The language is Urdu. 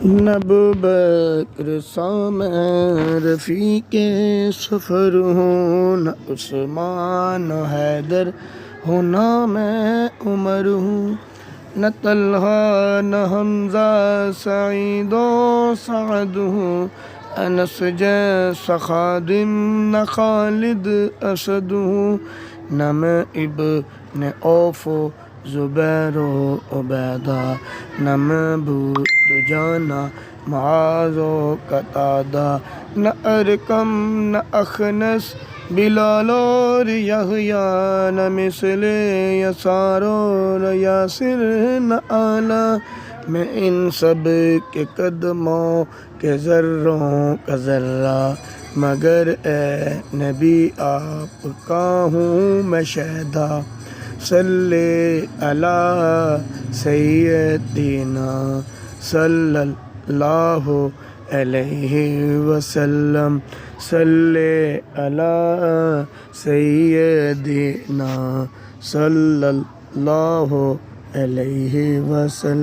نہ ابو بکر میں رفیق سفر ہوں، نہ عثمان و حیدر ہوں، نہ میں عمر ہوں، نہ طلحہ نہ حمزہ سعید و سعد ہوں، انس جیسا خادم نہ خالد اسد ہوں، نہ میں ابن عوف و زبیر و عبیدہ، نہ میں ابو دجانہ معاذ و قتادہ، نہ ارقم نہ اخنس بلال اور یحییٰ، نہ مثل یسار اور یاسر نہ اعلیٰ، میں ان سب کے قدموں کے ذروں کا ذرہ، مگر اے نبی آپ کا ہوں میں شیدا، صلی علی سیدنا صلی اللہ علیہ وسلم، صلی علی سیدنا صلی اللہ علیہ وسلم۔